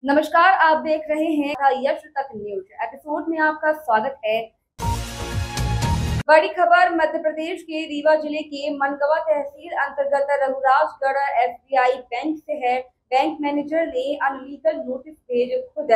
नमस्कार, आप देख रहे हैं यश तक न्यूज। एपिसोड में आपका स्वागत है। बड़ी खबर मध्य प्रदेश के रीवा जिले के मनगवा तहसील अंतर्गत रघुराजगढ़ एसबीआई बैंक से है। बैंक मैनेजर ने अनलीगल नोटिस भेज खुद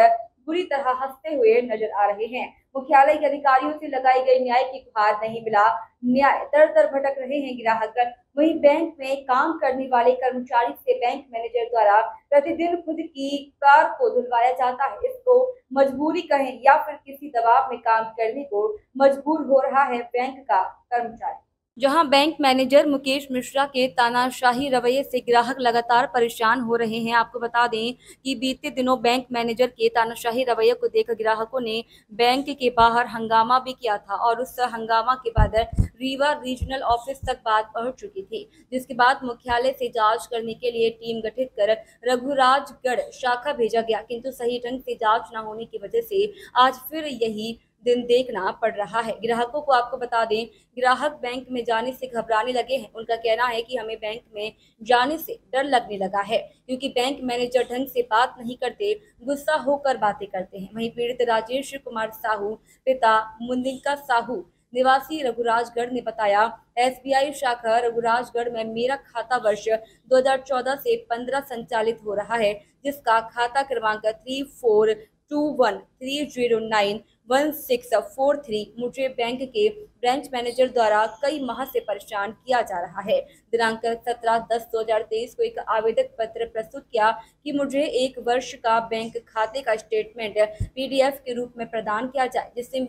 बुरी तरह हंसते हुए नजर आ रहे हैं। मुख्यालय के अधिकारियों से लगाई गई न्याय की गुहार नहीं मिला, न्याय दर दर भटक रहे हैं ग्राहक। वहीं बैंक में काम करने वाले कर्मचारी से बैंक मैनेजर द्वारा प्रतिदिन खुद की कार को धुलवाया जाता है। इसको मजबूरी कहें या फिर किसी दबाव में काम करने को मजबूर हो रहा है बैंक का कर्मचारी। जहां बैंक मैनेजर मुकेश मिश्रा के तानाशाही रवैये से ग्राहक लगातार परेशान हो रहे हैं। आपको बता दें कि बीते दिनों बैंक मैनेजर के तानाशाही रवैये को देख ग्राहकों ने बैंक के बाहर हंगामा भी किया था और उस हंगामा के बाद रीवा रीजनल ऑफिस तक बात पहुंच चुकी थी, जिसके बाद मुख्यालय से जांच करने के लिए टीम गठित कर रघुराजगढ़ शाखा भेजा गया, किंतु सही ढंग से जांच न होने की वजह से आज फिर यही दिन देखना पड़ रहा है। ग्राहकों को आपको बता दें, ग्राहक बैंक में जाने से घबराने लगे हैं। उनका कहना है कि हमें बैंक में जाने से डर लगने लगा है, क्योंकि बैंक मैनेजर ढंग से बात नहीं करते, गुस्सा होकर बातें करते हैं। वहीं पीड़ित राजेश कुमार साहू पिता मुनिका साहू निवासी रघुराजगढ़ ने बताया, एसबीआई शाखा रघुराजगढ़ में मेरा खाता वर्ष 2014 से 15 संचालित हो रहा है, जिसका खाता क्रमांक 342130911643 मुझे बैंक के ब्रांच मैनेजर द्वारा कई माह से परेशान किया जा रहा है। दिनांक 17/10/2023 को एक आवेदक पत्र प्रस्तुत किया कि मुझे 1 वर्ष का बैंक खाते का स्टेटमेंट पीडीएफ के रूप में प्रदान किया जाए, जिससे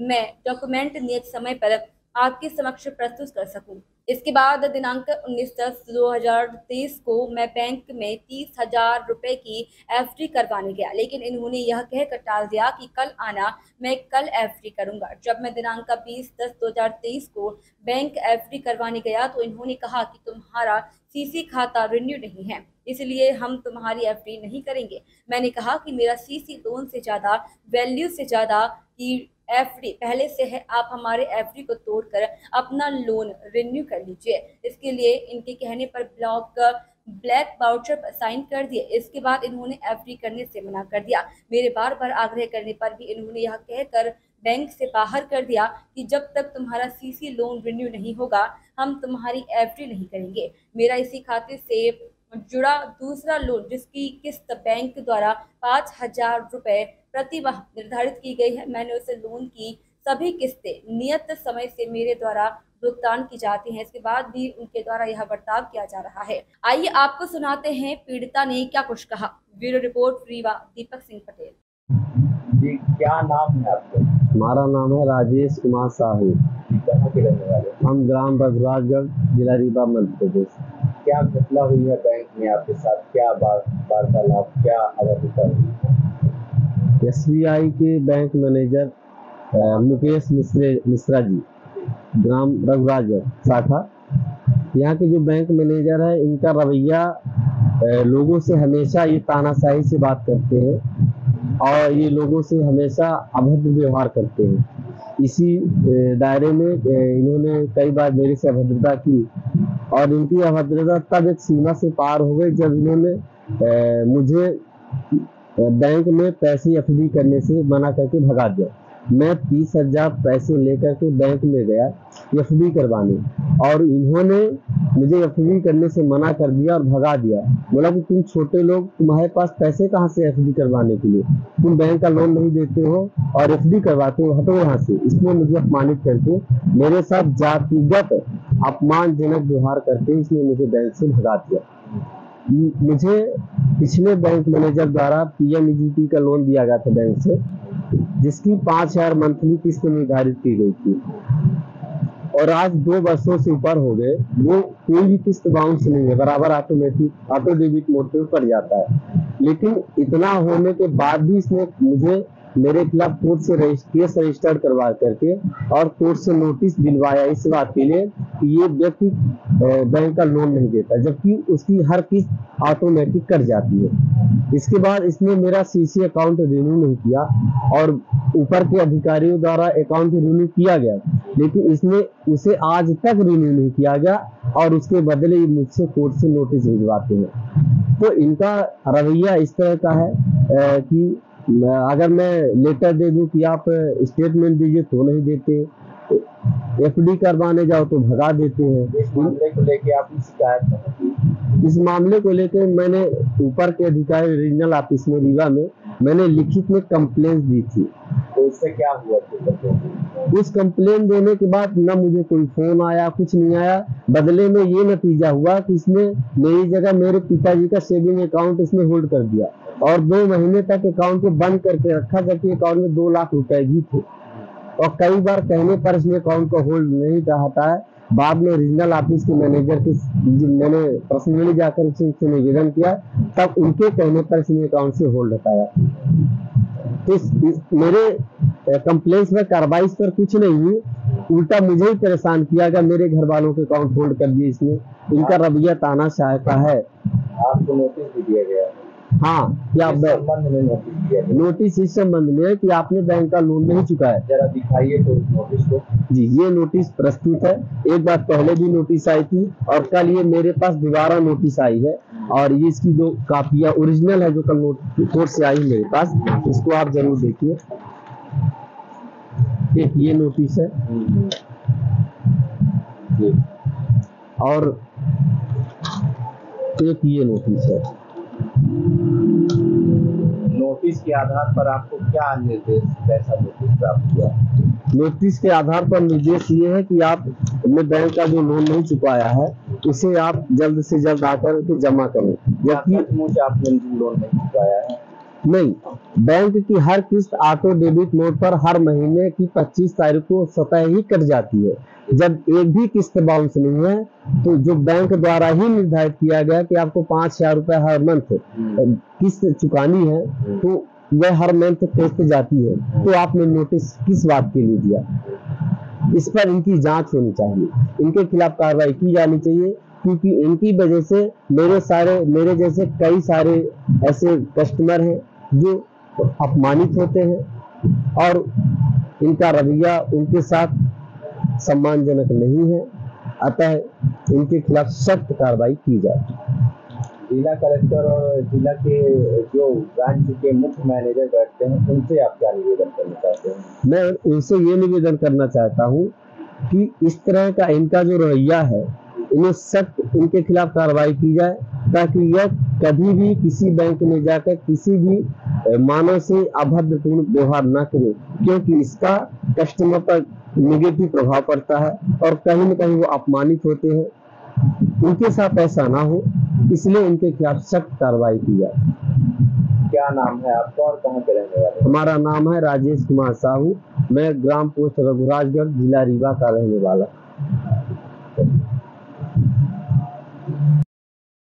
मैं डॉक्यूमेंट नियत समय पर आपके समक्ष प्रस्तुत कर सकूं। इसके बाद दिनांक 19/10/2023 को मैं बैंक में 30,000 रुपए की एफडी करवाने गया, लेकिन इन्होंने यह कहकर टाल दिया कि कल आना, मैं कल एफडी करूंगा। जब मैं दिनांक 20/10/2023 को बैंक एफडी करवाने गया तो इन्होंने कहा कि तुम्हारा सीसी खाता रिन्यू नहीं है, इसलिए हम तुम्हारी एफडी नहीं करेंगे। मैंने कहा कि मेरा सीसी लोन से ज़्यादा, वैल्यू से ज़्यादा की एफडी पहले से है, आप हमारे एफडी को तोड़कर अपना लोन रिन्यू कर लीजिए। इसके लिए इनके कहने पर ब्लैक वाउचर पर साइन कर दिए। इसके बाद इन्होंने एफडी करने से मना कर दिया। मेरे बार बार आग्रह करने पर भी इन्होंने यह कहकर बैंक से बाहर कर दिया कि जब तक तुम्हारा सीसी लोन रिन्यू नहीं होगा, हम तुम्हारी एफडी नहीं करेंगे। मेरा इसी खाते से जुड़ा दूसरा लोन, जिसकी किस्त बैंक द्वारा 5,000 रुपए प्रति माह निर्धारित की गई है, मैंने उस लोन की सभी किस्तें नियत समय से मेरे द्वारा भुगतान की जाती हैं। इसके बाद भी उनके द्वारा यह बर्ताव किया जा रहा है। आइए आपको सुनाते हैं पीड़िता ने क्या कुछ कहा। Bureau report Rewa, Deepak Singh Patel. जी, क्या नाम है आपका? हमारा नाम है राजेश कुमार साहू। कहाँ के रहने वाले? हम ग्राम रघुराजगढ़, जिला रीवा, मध्य प्रदेश। क्या घटना हुई है बैंक में आपके साथ? क्या वार्तालाप, क्या अवधारणा हुई? एसबीआई के बैंक मैनेजर मुकेश मिश्रा जी, ग्राम रघुराजगढ़ शाखा, यहाँ के जो बैंक मैनेजर है, इनका रवैया लोगों से हमेशा ये तानाशाही से बात करते हैं और ये लोगों से हमेशा अभद्र व्यवहार करते हैं। इसी दायरे में इन्होंने कई बार मेरे से अभद्रता की और इनकी अभद्रता तब एक सीमा से पार हो गई जब इन्होंने मुझे बैंक में पैसे एफडी करने से मना करके भगा दिया। मैं 30,000 पैसे लेकर के बैंक में गया एफडी करवाने और इन्होंने मुझे एफडी करने से मना कर दिया और भगा दिया। बोला कि तुम छोटे लोग, तुम्हारे पास पैसे कहाँ से एफडी करवाने के लिए, तुम बैंक का लोन नहीं देते हो और एफडी करवाते हो, हटो यहाँ से। इसने मुझे अपमानित करके मेरे साथ जातिगत अपमानजनक व्यवहार करके इसने मुझे बैंक से भगा दिया। मुझे पिछले बैंक मैनेजर द्वारा पीएमईजीपी का लोन दिया गया था बैंक से, जिसकी 5,000 मंथली किस्त निर्धारित की गई थी और आज 2 वर्षों से ऊपर हो गए, वो कोई भी किस्त बाउंस नहीं है, बराबर ऑटो डेबिट मोड पे पड़ जाता है। लेकिन इतना होने के बाद भी इसने मुझे मेरे खिलाफ कोर्ट से केस रजिस्टर्ड करवा करके और कोर्ट से नोटिस दिलवाया इस बात के लिए कि ये व्यक्ति बैंक का लोन नहीं देता, जबकि उसकी हर किस्त ऑटोमेटिक कट जाती है। इसके बाद इसने मेरा सीसी अकाउंट रिन्यू नहीं किया और ऊपर के अधिकारियों द्वारा अकाउंट रिन्यू किया गया, लेकिन इसने उसे आज तक रिन्यू नहीं किया गया और उसके बदले मुझसे कोर्ट से नोटिस भिजवाते हैं। तो इनका रवैया इस तरह का है कि अगर मैं लेटर दे दूं कि आप स्टेटमेंट दीजिए तो नहीं देते, एफडी करवाने जाओ तो भगा देते हैं। इस मामले को लेके आपकी शिकायत नहीं की? इस मामले को लेकर मैंने ऊपर के अधिकारी रीजनल ऑफिस में रीवा में मैंने लिखित में कंप्लेंट दी थी। तो उससे क्या हुआ? उस कंप्लेंट देने के बाद ना मुझे कोई फोन आया, कुछ नहीं आया। बदले में ये नतीजा हुआ कि इसने मेरी जगह मेरे पिताजी का सेविंग अकाउंट इसने होल्ड कर दिया और 2 महीने तक अकाउंट को बंद करके रखा, जबकि अकाउंट में 2 लाख रुपए भी थे। और कई बार कहने पर इसने अकाउंट को होल्ड नहीं चाहता है। बाद में रीजनल ऑफिस के मैनेजर के मैंने पर्सनली जाकर इससे निवेदन किया, तब उनके कहने पर इसने अकाउंट से होल्ड हटाया। तो मेरे कंप्लेंट्स में कार्रवाई इस पर कुछ नहीं हुई, उल्टा मुझे ही परेशान किया गया। मेरे घर वालों के अकाउंट होल्ड कर दिए इसने। इनका रवैया तानाशाह का है। आपको नोटिस भी दिया गया? हाँ, क्या संबंध में नोटिस दिया गया? नोटिस इस संबंध में है कि आपने बैंक का लोन नहीं चुकाया। जरा दिखाइए तो उस नोटिस को। जी, ये नोटिस प्रस्तुत है। एक बार पहले भी नोटिस आई थी और कल ये मेरे पास दोबारा नोटिस आई है और ये इसकी 2 कापियां ओरिजिनल है जो कल कोर्ट से आई मेरे पास, इसको आप जरूर देखिए। एक ये नोटिस है और एक ये नोटिस है। नोटिस के आधार पर आपको क्या निर्देश, कैसा नोटिस प्राप्त हुआ? नोटिस के आधार पर निर्देश ये है कि आप अपने बैंक का जो लोन नहीं चुकाया है उसे आप जल्द से जल्द आकर के जमा करें। जबकि आपने लोन नहीं चुकाया है? नहीं, बैंक की हर किस्त ऑटो डेबिट मोड पर हर महीने की 25 तारीख को स्वतः ही कट जाती है। जब एक भी किस्त बाउंस नहीं है तो जो बैंक द्वारा ही निर्धारित किया गया कि आपको 5,000 रुपए हर मंथ किस्त चुकानी है, तो वह हर मंथ किस्त जाती है। तो आपने नोटिस किस बात के लिए दिया? इस पर इनकी जांच होनी चाहिए, इनके खिलाफ कार्रवाई की जानी चाहिए, क्योंकि इनकी वजह से मेरे जैसे कई सारे ऐसे कस्टमर हैं जो अपमानित होते हैं और इनका रवैया उनके साथ सम्मानजनक नहीं है। अतः इनके खिलाफ सख्त कार्रवाई की जाए। जिला कलेक्टर और जिला के जो ब्रांच के मुख्य मैनेजर बैठते हैं उनसे आप क्या निवेदन करना चाहते हैं? मैं उनसे ये निवेदन करना चाहता हूँ कि इस तरह का इनका जो रवैया है, इन्हें सख्त इनके खिलाफ कार्रवाई की जाए, ताकि यह कभी भी किसी बैंक में जाकर किसी भी मानव से अभद्रपूर्ण व्यवहार न करे, क्योंकि इसका कस्टमर पर नेगेटिव प्रभाव पड़ता है और कहीं न कहीं वो अपमानित होते हैं। उनके साथ ऐसा ना हो, इसलिए इनके खिलाफ सख्त कार्रवाई की जाए। क्या नाम है आपका और कहाँ के रहने वाले? हमारा नाम है राजेश कुमार साहू। मैं ग्राम पोस्ट रघुराजगढ़, जिला रीवा का रहने वाला।